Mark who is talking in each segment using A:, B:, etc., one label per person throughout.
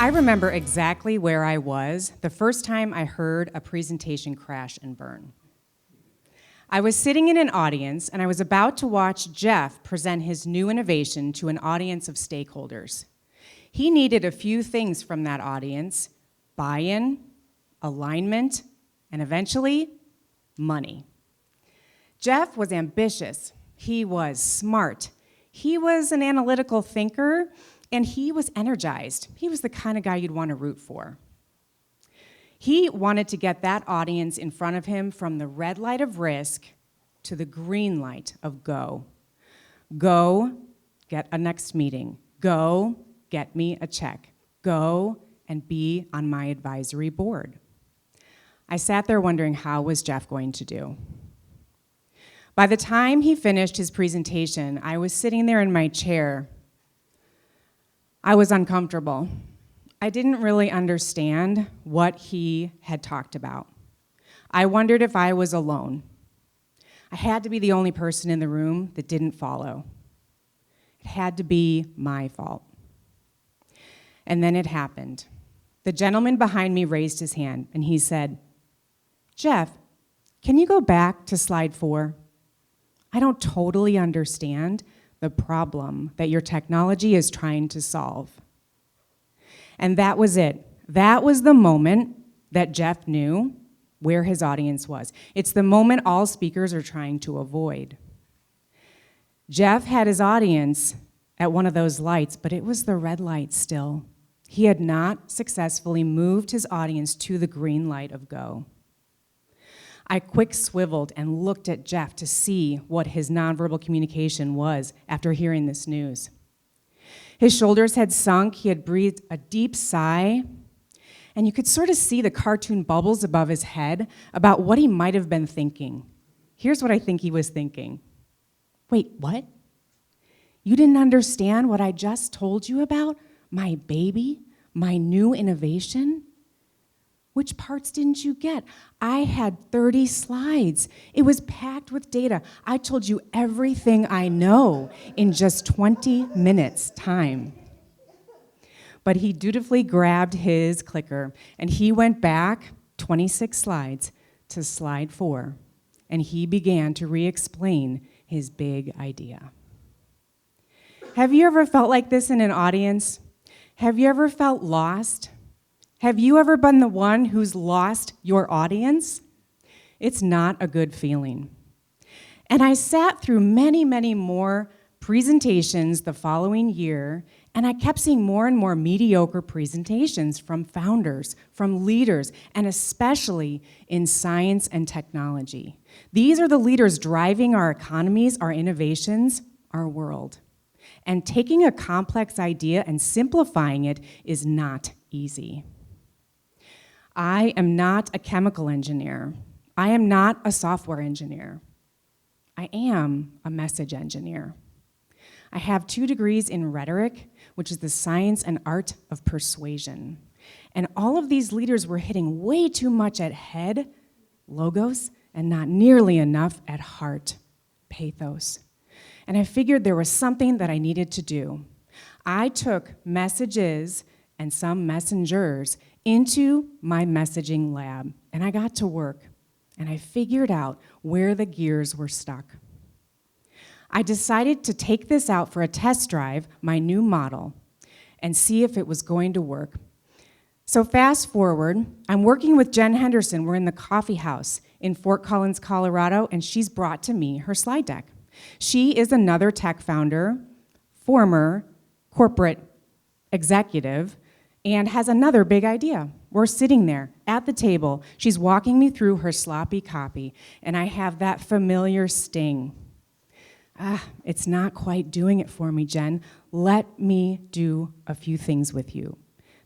A: I remember exactly where I was the first time I heard a presentation crash and burn. I was sitting in an audience, and I was about to watch Jeff present his new innovation to an audience of stakeholders. He needed a few things from that audience: buy-in, alignment, and eventually, money. Jeff was ambitious. He was smart. He was an analytical thinker, and he was energized. He was the kind of guy you'd want to root for. He wanted to get that audience in front of him from the red light of risk to the green light of go. Go, get a next meeting. Go, get me a check. Go, and be on my advisory board. I sat there wondering, how was Jeff going to do? By the time he finished his presentation, I was sitting there in my chair. I was uncomfortable. I didn't really understand what he had talked about. I wondered if I was alone. I had to be the only person in the room that didn't follow. It had to be my fault. And then it happened. The gentleman behind me raised his hand, and he said, "Jeff, can you go back to slide 4? I don't totally understand the problem that your technology is trying to solve." And that was it. That was the moment that Jeff knew where his audience was. It's the moment all speakers are trying to avoid. Jeff had his audience at one of those lights, but it was the red light still. He had not successfully moved his audience to the green light of go. I quick swiveled and looked at Jeff to see what his nonverbal communication was after hearing this news. His shoulders had sunk, he had breathed a deep sigh, and you could sort of see the cartoon bubbles above his head about what he might have been thinking. Here's what I think he was thinking. Wait, what? You didn't understand what I just told you about? My baby? My new innovation? Which parts didn't you get? I had 30 slides. It was packed with data. I told you everything I know in just 20 minutes time. But he dutifully grabbed his clicker, and he went back 26 slides to slide 4, and he began to re-explain his big idea. Have you ever felt like this in an audience? Have you ever felt lost? Have you ever been the one who's lost your audience? It's not a good feeling. And I sat through many, many more presentations the following year, and I kept seeing more and more mediocre presentations from founders, from leaders, and especially in science and technology. These are the leaders driving our economies, our innovations, our world. And taking a complex idea and simplifying it is not easy. I am not a chemical engineer. I am not a software engineer. I am a message engineer. I have 2 degrees in rhetoric, which is the science and art of persuasion. And all of these leaders were hitting way too much at head, logos, and not nearly enough at heart, pathos. And I figured there was something that I needed to do. I took messages and some messengers into my messaging lab, and I got to work, and I figured out where the gears were stuck. I decided to take this out for a test drive, my new model, and see if it was going to work. So fast forward, I'm working with Jen Henderson. We're in the coffee house in Fort Collins, Colorado, and she's brought to me her slide deck. She is another tech founder, former corporate executive, and has another big idea. We're sitting there at the table. She's walking me through her sloppy copy, and I have that familiar sting. It's not quite doing it for me, Jen. Let me do a few things with you.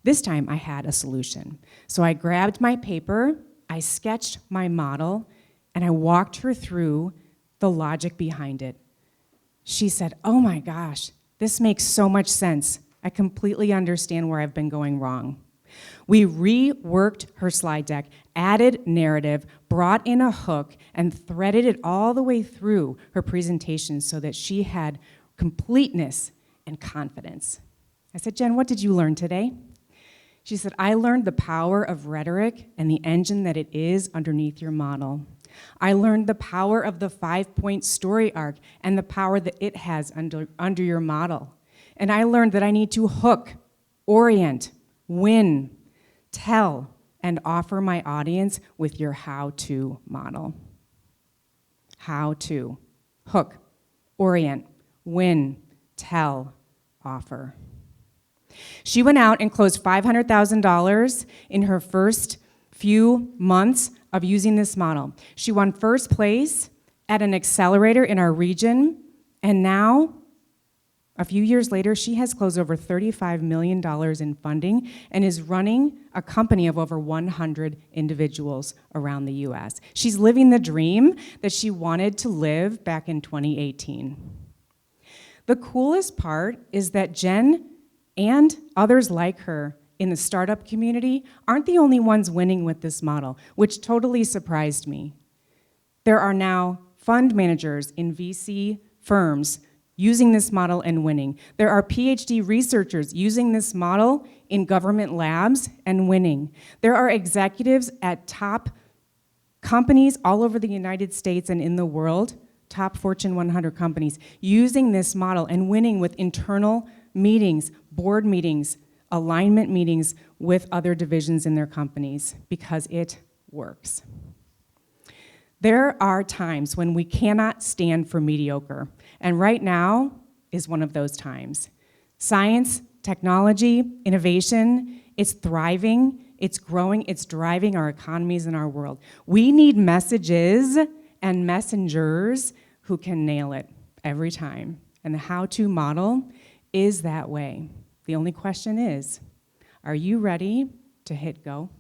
A: This time I had a solution. So I grabbed my paper, I sketched my model, and I walked her through the logic behind it. She said, "Oh my gosh, this makes so much sense. I completely understand where I've been going wrong." We reworked her slide deck, added narrative, brought in a hook, and threaded it all the way through her presentation so that she had completeness and confidence. I said, "Jen, what did you learn today?" She said, I learned the power of rhetoric and the engine that it is underneath your model. I learned the power of the 5-point story arc and the power that it has under your model. And I learned that I need to hook, orient, win, tell, and offer my audience with your how-to model. How to. Hook, orient, win, tell, offer. She went out and closed $500,000 in her first few months of using this model. She won first place at an accelerator in our region, and now, a few years later, she has closed over $35 million in funding and is running a company of over 100 individuals around the US. She's living the dream that she wanted to live back in 2018. The coolest part is that Jen and others like her in the startup community aren't the only ones winning with this model, which totally surprised me. There are now fund managers in VC firms using this model and winning. There are PhD researchers using this model in government labs and winning. There are executives at top companies all over the United States and in the world, top Fortune 100 companies, using this model and winning with internal meetings, board meetings, alignment meetings with other divisions in their companies because it works. There are times when we cannot stand for mediocre, and right now is one of those times. Science, technology, innovation, it's thriving, it's growing, it's driving our economies and our world. We need messages and messengers who can nail it every time, and the how-to model is that way. The only question is, are you ready to hit go?